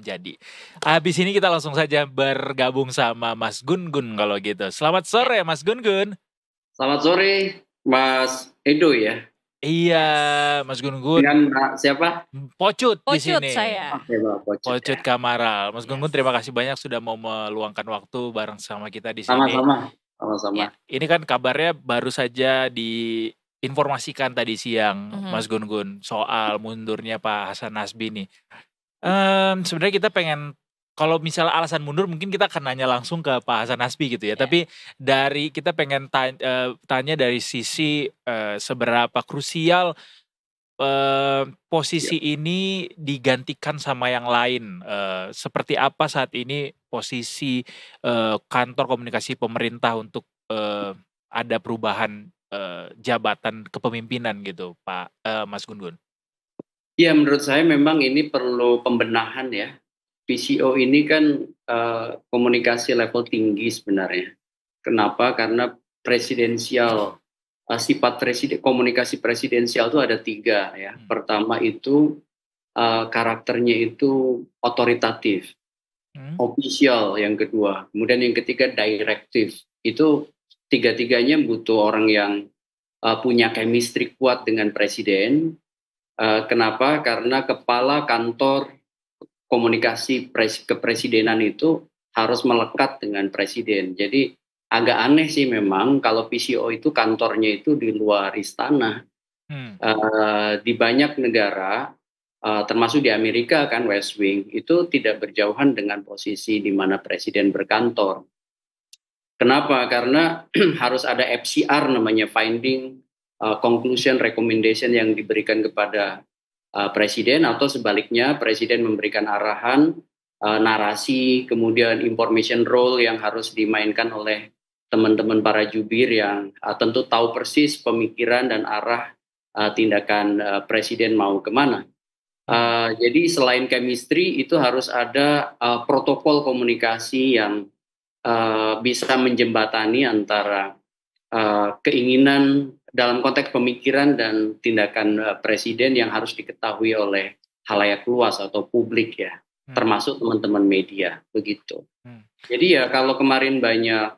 jadi. Habis ini kita langsung saja bergabung sama Mas Gun-Gun kalau gitu. Selamat sore Mas Gun-Gun. Selamat sore, Mas Edo ya. Iya, Mas Gun-Gun. Dengan Mbak siapa? Pocut di Pocut sini. saya. Oke, Mbak Pocut Pocut ya. Kamaral. Mas Gun-Gun terima kasih banyak sudah mau meluangkan waktu bareng sama kita di sini. Sama-sama. Ya, ini kan kabarnya baru saja diinformasikan tadi siang Mas Gun-Gun soal mundurnya Pak Hasan Nasbi nih. Sebenarnya kita pengen, kalau misalnya alasan mundur mungkin kita akan nanya langsung ke Pak Hasan Nasbi gitu ya. Tapi dari kita pengen tanya dari sisi seberapa krusial posisi ini digantikan sama yang lain. Seperti apa saat ini posisi kantor komunikasi pemerintah untuk ada perubahan jabatan kepemimpinan gitu, Pak Mas Gun-Gun? Ya, menurut saya memang ini perlu pembenahan ya. PCO ini kan komunikasi level tinggi sebenarnya. Kenapa? Karena presidensial, sifat komunikasi presidensial itu ada 3 ya. Pertama itu karakternya itu otoritatif, official yang kedua. Kemudian yang ketiga direktif. Itu 3-tiganya butuh orang yang punya chemistry kuat dengan presiden. Kenapa? Karena kepala kantor komunikasi kepresidenan itu harus melekat dengan presiden. Jadi agak aneh sih memang kalau PCO itu kantornya itu di luar istana. Di banyak negara, termasuk di Amerika kan West Wing, itu tidak berjauhan dengan posisi di mana presiden berkantor. Kenapa? Karena harus ada FCR namanya finding, conclusion, recommendation yang diberikan kepada presiden, atau sebaliknya presiden memberikan arahan, narasi, kemudian information role yang harus dimainkan oleh teman-teman para jubir yang tentu tahu persis pemikiran dan arah tindakan presiden mau kemana. Jadi selain chemistry itu harus ada protokol komunikasi yang bisa menjembatani antara keinginan dalam konteks pemikiran dan tindakan presiden yang harus diketahui oleh khalayak luas atau publik ya, termasuk teman-teman media begitu. Jadi ya kalau kemarin banyak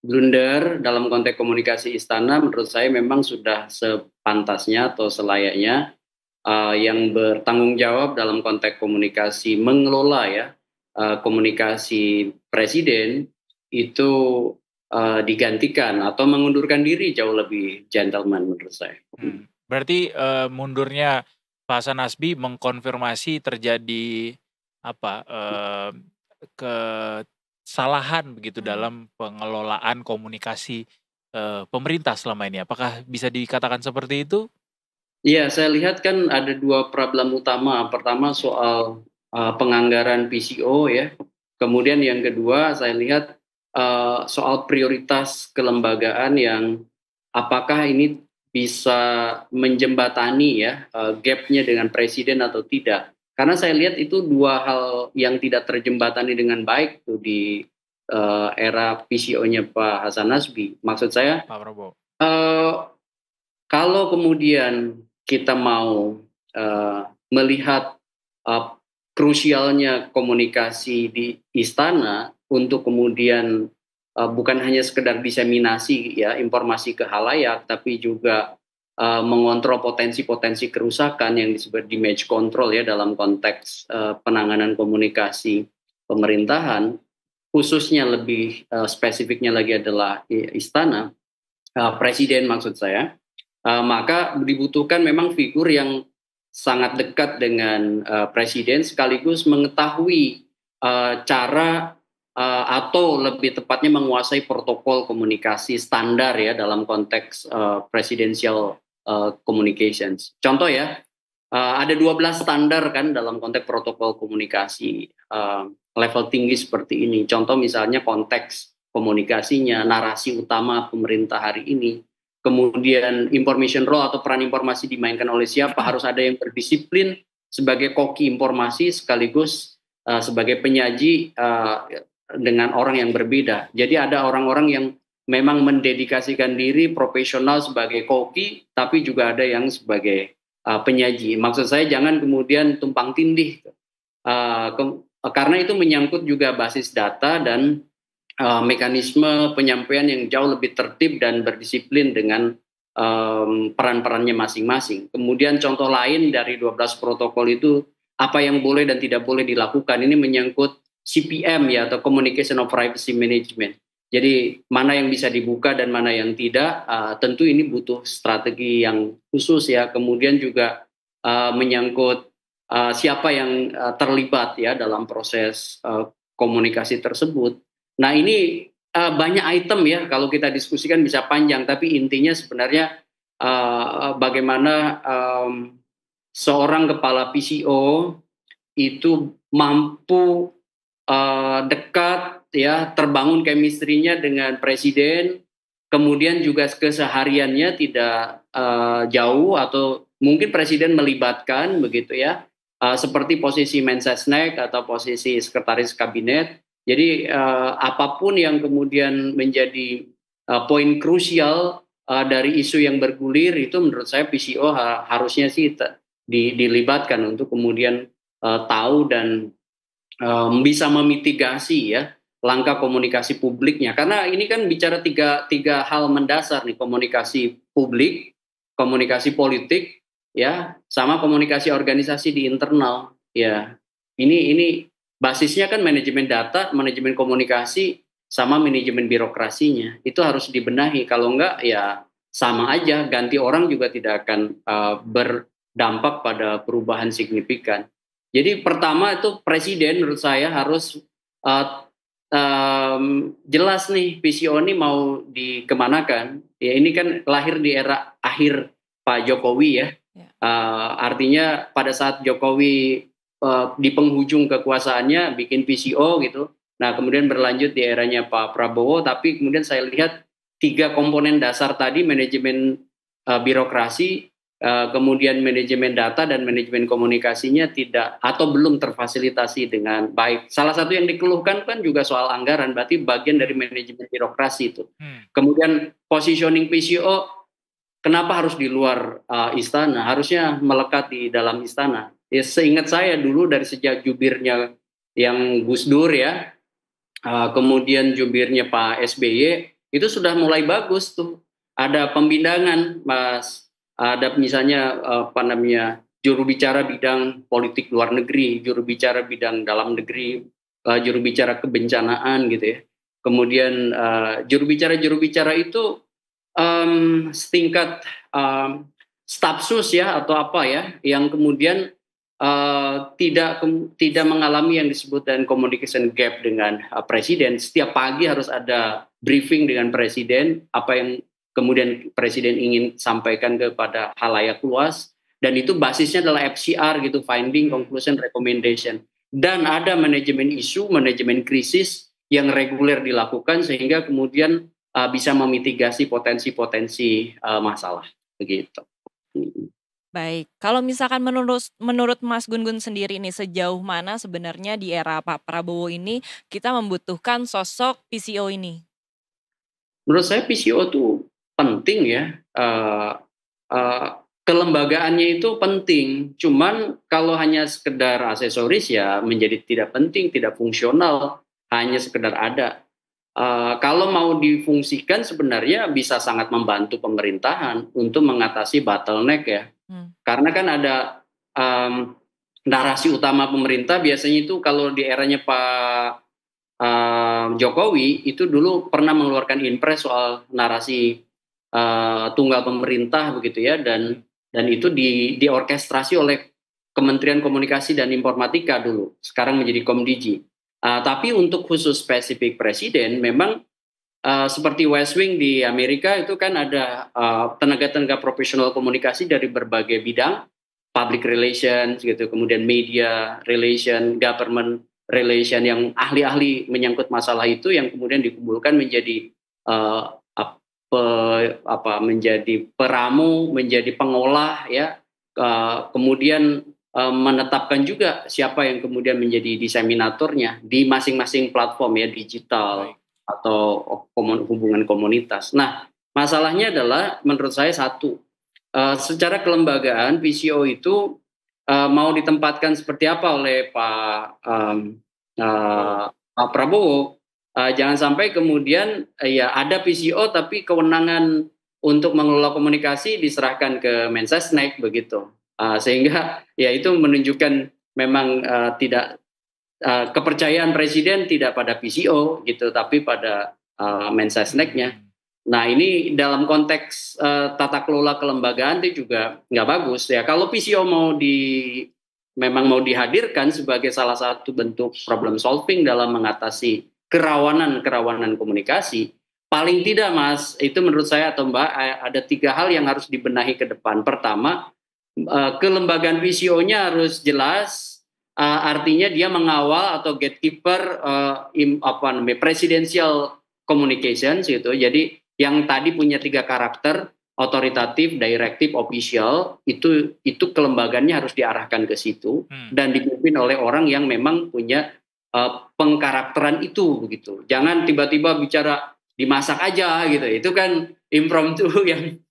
blunder dalam konteks komunikasi istana, menurut saya memang sudah sepantasnya atau selayaknya yang bertanggung jawab dalam konteks komunikasi mengelola ya komunikasi presiden itu digantikan atau mengundurkan diri jauh lebih gentleman menurut saya. Berarti mundurnya Pak Hasan Nasbi mengkonfirmasi terjadi kesalahan begitu dalam pengelolaan komunikasi pemerintah selama ini. Apakah bisa dikatakan seperti itu? Iya, saya lihat kan ada 2 problem utama. Pertama soal penganggaran PCO ya. Kemudian yang kedua saya lihat soal prioritas kelembagaan yang apakah ini bisa menjembatani ya gapnya dengan presiden atau tidak. Karena saya lihat itu 2 hal yang tidak terjembatani dengan baik tuh di era PCO-nya Pak Hasan Nasbi. Maksud saya, Pak Prabowo, kalau kemudian kita mau melihat krusialnya komunikasi di istana untuk kemudian bukan hanya sekedar diseminasi ya informasi ke khalayak, tapi juga mengontrol potensi-potensi kerusakan yang disebut damage control ya dalam konteks penanganan komunikasi pemerintahan, khususnya lebih spesifiknya lagi adalah istana, presiden maksud saya, maka dibutuhkan memang figur yang sangat dekat dengan presiden sekaligus mengetahui cara atau lebih tepatnya menguasai protokol komunikasi standar ya dalam konteks presidential communications. Contoh ya, ada 12 standar kan dalam konteks protokol komunikasi level tinggi seperti ini. Contoh misalnya konteks komunikasinya, narasi utama pemerintah hari ini, kemudian information role atau peran informasi dimainkan oleh siapa, harus ada yang berdisiplin sebagai koki informasi sekaligus sebagai penyaji dengan orang yang berbeda. Jadi ada orang-orang yang memang mendedikasikan diri profesional sebagai koki, tapi juga ada yang sebagai penyaji. Maksud saya jangan kemudian tumpang tindih Karena itu menyangkut juga basis data dan mekanisme penyampaian yang jauh lebih tertib dan berdisiplin dengan peran-perannya masing-masing. Kemudian contoh lain dari 12 protokol itu apa yang boleh dan tidak boleh dilakukan. Ini menyangkut CPM ya, atau Communication of Privacy Management. Jadi mana yang bisa dibuka dan mana yang tidak, tentu ini butuh strategi yang khusus ya. Kemudian juga menyangkut siapa yang terlibat ya dalam proses komunikasi tersebut. Nah ini banyak item ya, kalau kita diskusikan bisa panjang, tapi intinya sebenarnya bagaimana seorang kepala PCO itu mampu dekat ya, terbangun chemistry-nya dengan presiden, kemudian juga kesehariannya tidak jauh atau mungkin presiden melibatkan begitu ya, seperti posisi Mensesnek atau posisi sekretaris kabinet. Jadi apapun yang kemudian menjadi poin krusial dari isu yang bergulir itu menurut saya PCO harusnya sih dilibatkan untuk kemudian tahu dan bisa memitigasi ya langkah komunikasi publiknya. Karena ini kan bicara tiga hal mendasar nih, komunikasi publik, komunikasi politik, ya, sama komunikasi organisasi di internal. Ya, ini basisnya kan manajemen data, manajemen komunikasi, sama manajemen birokrasinya. Itu harus dibenahi. Kalau enggak, ya sama aja. Ganti orang juga tidak akan berdampak pada perubahan signifikan. Jadi pertama itu presiden menurut saya harus jelas nih PCO ini mau dikemanakan. Ya ini kan lahir di era akhir Pak Jokowi ya. Artinya pada saat Jokowi di penghujung kekuasaannya bikin PCO gitu. Nah kemudian berlanjut di eranya Pak Prabowo. Tapi kemudian saya lihat 3 komponen dasar tadi, manajemen birokrasi, kemudian manajemen data dan manajemen komunikasinya tidak atau belum terfasilitasi dengan baik. Salah satu yang dikeluhkan kan juga soal anggaran, berarti bagian dari manajemen birokrasi itu. Kemudian positioning PCO, kenapa harus di luar istana? Harusnya melekat di dalam istana. Ya, seingat saya dulu dari sejak jubirnya yang Gus Dur ya, kemudian jubirnya Pak SBY, itu sudah mulai bagus tuh. Ada pembindangan, Mas. Ada misalnya juru bicara bidang politik luar negeri, juru bicara bidang dalam negeri, juru bicara kebencanaan gitu ya. Kemudian juru bicara itu setingkat stafsus ya atau apa ya, yang kemudian tidak mengalami yang disebut dengan communication gap dengan presiden. Setiap pagi harus ada briefing dengan presiden, apa yang kemudian presiden ingin sampaikan kepada halayak luas, dan itu basisnya adalah FCR gitu, finding, conclusion, recommendation. Dan ada manajemen isu, manajemen krisis yang reguler dilakukan sehingga kemudian bisa memitigasi potensi-potensi masalah begitu. Baik, kalau misalkan menurut Mas Gun-Gun sendiri nih, sejauh mana sebenarnya di era Pak Prabowo ini kita membutuhkan sosok PCO ini? Menurut saya PCO tuh penting ya, kelembagaannya itu penting. Cuman kalau hanya sekedar aksesoris ya menjadi tidak penting, tidak fungsional, hanya sekedar ada. Kalau mau difungsikan sebenarnya bisa sangat membantu pemerintahan untuk mengatasi bottleneck ya. Karena kan ada narasi utama pemerintah biasanya itu kalau di eranya Pak Jokowi itu dulu pernah mengeluarkan impres soal narasi tunggal pemerintah begitu ya, dan itu diorkestrasi oleh Kementerian Komunikasi dan Informatika dulu, sekarang menjadi Komdigi. Tapi untuk khusus spesifik presiden memang seperti West Wing di Amerika itu kan ada tenaga-tenaga profesional komunikasi dari berbagai bidang, public relations gitu, kemudian media relation, government relation, yang ahli-ahli menyangkut masalah itu yang kemudian dikumpulkan menjadi menjadi peramu, menjadi pengolah ya, kemudian menetapkan juga siapa yang kemudian menjadi diseminatornya di masing-masing platform ya, digital atau hubungan komunitas. Nah, masalahnya adalah menurut saya satu, secara kelembagaan PCO itu mau ditempatkan seperti apa oleh Pak Prabowo. Jangan sampai kemudian ya ada PCO tapi kewenangan untuk mengelola komunikasi diserahkan ke Mensesnek begitu. Sehingga ya itu menunjukkan memang tidak kepercayaan presiden tidak pada PCO gitu, tapi pada Mensesneknya. Nah ini dalam konteks tata kelola kelembagaan itu juga nggak bagus ya. Kalau PCO memang mau dihadirkan sebagai salah satu bentuk problem solving dalam mengatasi kerawanan komunikasi, paling tidak Mas, itu menurut saya atau Mbak ada 3 hal yang harus dibenahi ke depan. Pertama, kelembagaan PCO-nya harus jelas, artinya dia mengawal atau gatekeeper presidential communications gitu. Jadi yang tadi punya 3 karakter, otoritatif, direktif, official, itu kelembagaannya harus diarahkan ke situ dan dipimpin oleh orang yang memang punya pengkarakteran itu begitu. Jangan tiba-tiba bicara dimasak aja gitu. Itu kan impromptu yang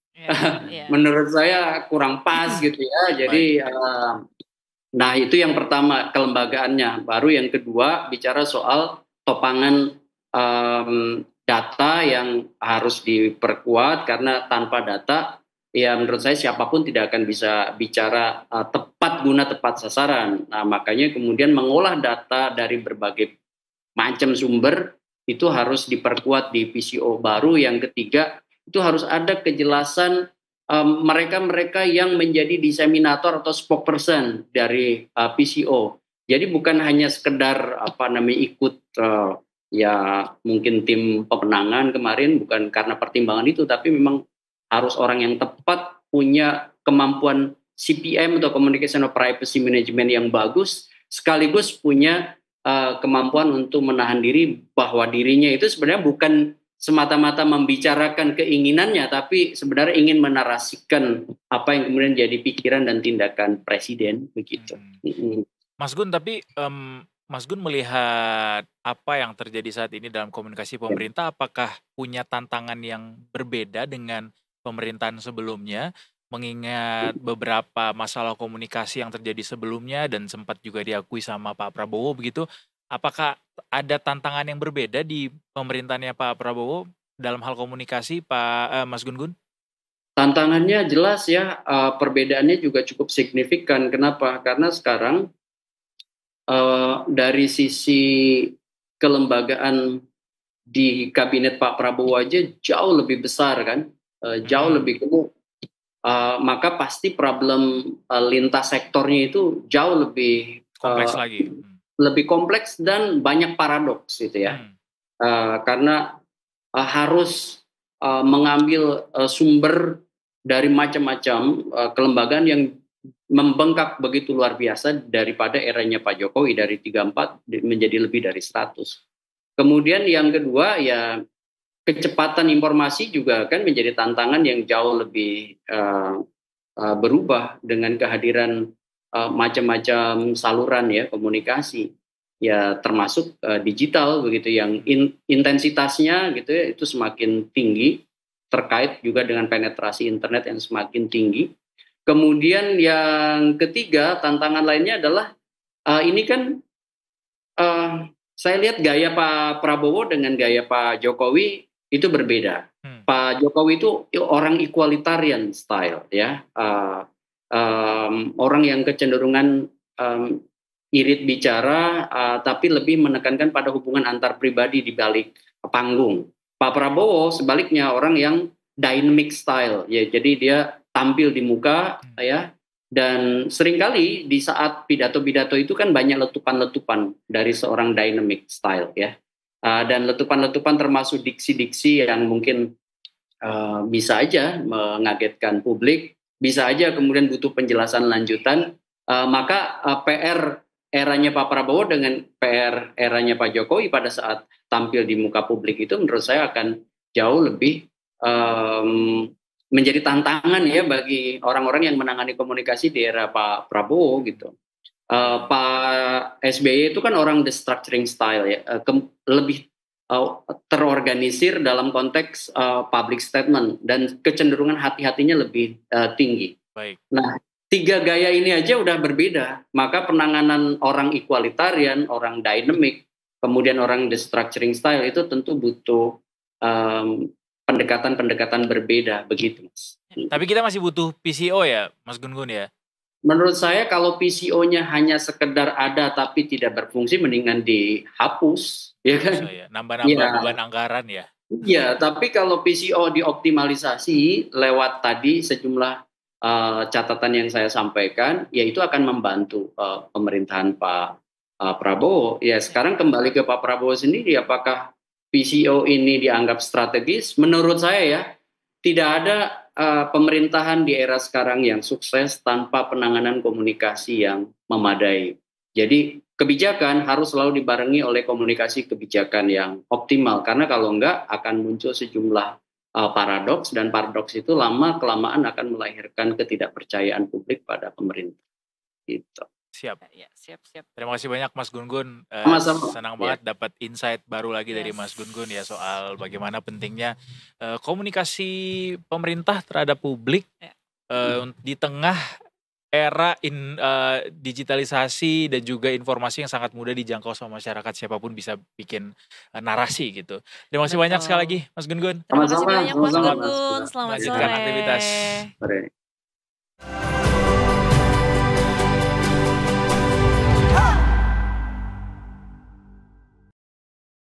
menurut saya kurang pas gitu ya. Jadi nah itu yang pertama kelembagaannya. Baru yang kedua bicara soal topangan data yang harus diperkuat, karena tanpa data ya menurut saya siapapun tidak akan bisa bicara tepat guna tepat sasaran. Nah makanya kemudian mengolah data dari berbagai macam sumber itu harus diperkuat di PCO. Baru yang ketiga itu harus ada kejelasan mereka-mereka yang menjadi diseminator atau spokesperson dari PCO. Jadi bukan hanya sekedar ikut ya mungkin tim pemenangan kemarin, bukan karena pertimbangan itu, tapi memang harus orang yang tepat, punya kemampuan CPM atau Communication of Privacy Management yang bagus, sekaligus punya kemampuan untuk menahan diri bahwa dirinya itu sebenarnya bukan semata-mata membicarakan keinginannya, tapi sebenarnya ingin menarasikan apa yang kemudian jadi pikiran dan tindakan presiden begitu. Mas Gun, tapi Mas Gun melihat apa yang terjadi saat ini dalam komunikasi pemerintah, apakah punya tantangan yang berbeda dengan pemerintahan sebelumnya, mengingat beberapa masalah komunikasi yang terjadi sebelumnya dan sempat juga diakui sama Pak Prabowo begitu? Apakah ada tantangan yang berbeda di pemerintahannya Pak Prabowo dalam hal komunikasi, Mas Gun-Gun? Tantangannya jelas ya, perbedaannya juga cukup signifikan. Kenapa? Karena sekarang dari sisi kelembagaan di kabinet Pak Prabowo aja jauh lebih besar kan, jauh lebih gemuk. Maka pasti problem lintas sektornya itu jauh lebih kompleks lagi, lebih kompleks dan banyak paradoks gitu ya. Karena harus mengambil sumber dari macam-macam kelembagaan yang membengkak begitu luar biasa daripada eranya Pak Jokowi dari 34 menjadi lebih dari 100. Kemudian yang kedua ya kecepatan informasi juga kan menjadi tantangan yang jauh lebih berubah dengan kehadiran macam-macam saluran ya komunikasi ya, termasuk digital begitu yang intensitasnya gitu ya itu semakin tinggi, terkait juga dengan penetrasi internet yang semakin tinggi. Kemudian yang ketiga tantangan lainnya adalah ini kan saya lihat gaya Pak Prabowo dengan gaya Pak Jokowi itu berbeda. Pak Jokowi itu orang equalitarian style ya, orang yang kecenderungan irit bicara, tapi lebih menekankan pada hubungan antar pribadi di balik panggung. Pak Prabowo sebaliknya orang yang dynamic style ya, jadi dia tampil di muka ya, dan seringkali di saat pidato-pidato itu kan banyak letupan-letupan dari seorang dynamic style ya, dan letupan-letupan termasuk diksi-diksi yang mungkin bisa aja mengagetkan publik, bisa aja kemudian butuh penjelasan lanjutan. Maka PR eranya Pak Prabowo dengan PR eranya Pak Jokowi pada saat tampil di muka publik itu menurut saya akan jauh lebih menjadi tantangan ya bagi orang-orang yang menangani komunikasi di era Pak Prabowo gitu. Pak SBY itu kan orang the structuring style ya, lebih terorganisir dalam konteks public statement dan kecenderungan hati-hatinya lebih tinggi. Baik. Nah, 3 gaya ini aja udah berbeda. Maka penanganan orang equalitarian, orang dynamic, kemudian orang destructuring style itu tentu butuh pendekatan-pendekatan berbeda begitu, Mas. Tapi kita masih butuh PCO ya, Mas Gun-Gun ya? Menurut saya kalau PCO-nya hanya sekedar ada tapi tidak berfungsi, mendingan dihapus, ya kan? Nambah-nambah beban anggaran ya. Iya, tapi kalau PCO dioptimalisasi lewat tadi sejumlah catatan yang saya sampaikan, ya itu akan membantu pemerintahan Pak Prabowo. Ya sekarang kembali ke Pak Prabowo sendiri, apakah PCO ini dianggap strategis? Menurut saya ya, tidak ada pemerintahan di era sekarang yang sukses tanpa penanganan komunikasi yang memadai. Jadi kebijakan harus selalu dibarengi oleh komunikasi kebijakan yang optimal, karena kalau enggak akan muncul sejumlah paradoks, dan paradoks itu lama-kelamaan akan melahirkan ketidakpercayaan publik pada pemerintah. Gitu. Siap. Ya, siap. Terima kasih banyak Mas Gun-Gun. Senang banget dapat insight baru lagi dari Mas Gun-Gun ya soal bagaimana pentingnya komunikasi pemerintah terhadap publik di tengah era digitalisasi dan juga informasi yang sangat mudah dijangkau sama masyarakat, siapapun bisa bikin narasi gitu. Terima kasih banyak sekali lagi Mas Gun-Gun. Terima kasih banyak Mas Gun-Gun. Selamat melanjutkan aktivitas. Sore.